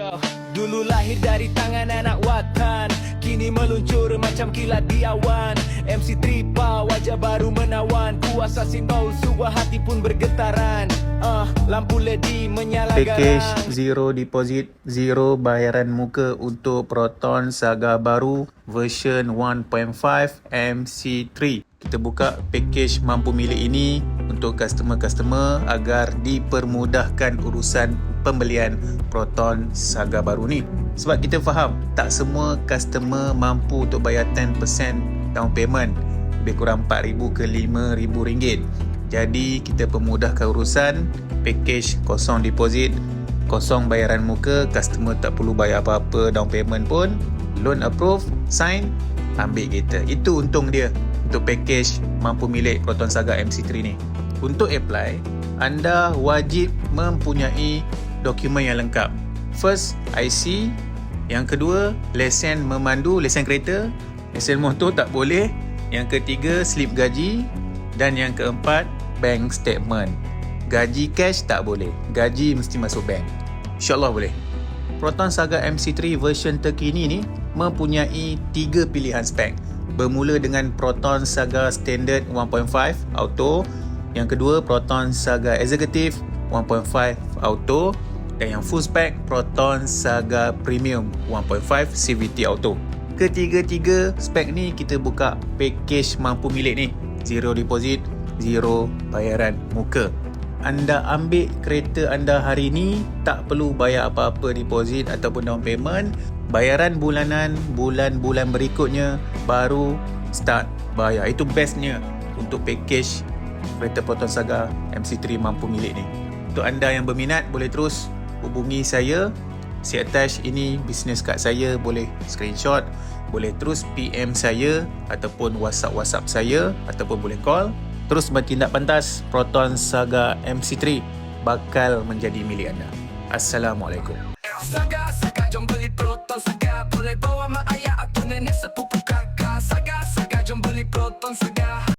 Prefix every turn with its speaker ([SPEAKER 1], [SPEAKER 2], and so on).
[SPEAKER 1] Yo, dulu lahir dari tangan anak watan, kini meluncur macam kilat di awan. MC Tripa wajah baru menawan, kuasa simbol sebuah hati pun bergetaran. Lampu LED menyala
[SPEAKER 2] Package
[SPEAKER 1] garang.
[SPEAKER 2] zero deposit, zero bayaran muka untuk Proton Saga baru version 1.5 MC3. Kita buka package mampu milik ini untuk customer-customer agar dipermudahkan urusan pembelian Proton Saga baru ni. Sebab kita faham tak semua customer mampu untuk bayar 10% down payment, lebih kurang RM4,000 ke RM5,000. Jadi kita pemudahkan urusan package kosong deposit, kosong bayaran muka, customer tak perlu bayar apa-apa down payment pun, loan approve, sign, ambil kereta. Itu untung dia untuk package mampu milik Proton Saga MC3 ni. Untuk apply, anda wajib mempunyai dokumen yang lengkap. First, IC. Yang kedua, lesen memandu, lesen kereta. Lesen motor tak boleh. Yang ketiga, slip gaji. Dan yang keempat, bank statement. Gaji cash tak boleh. Gaji mesti masuk bank. InsyaAllah boleh. Proton Saga MC3 version terkini ni mempunyai 3 pilihan spek. Bermula dengan Proton Saga Standard 1.5 Auto. Yang kedua, Proton Saga Executive 1.5 Auto. Dan yang full spec, Proton Saga Premium 1.5 CVT Auto. Ketiga-tiga spek ni kita buka package mampu milik ni. Zero deposit, zero bayaran muka. Anda ambil kereta anda hari ni, tak perlu bayar apa-apa deposit ataupun down payment. Bayaran bulanan, bulan-bulan berikutnya baru start bayar. Itu bestnya untuk package kereta Proton Saga MC3 mampu milik ni. Untuk anda yang berminat, boleh terus hubungi saya. Saya attach ini business card saya, boleh screenshot, boleh terus PM saya ataupun WhatsApp saya ataupun boleh call. Terus bertindak pantas, Proton Saga MC3 bakal menjadi milik anda. Assalamualaikum.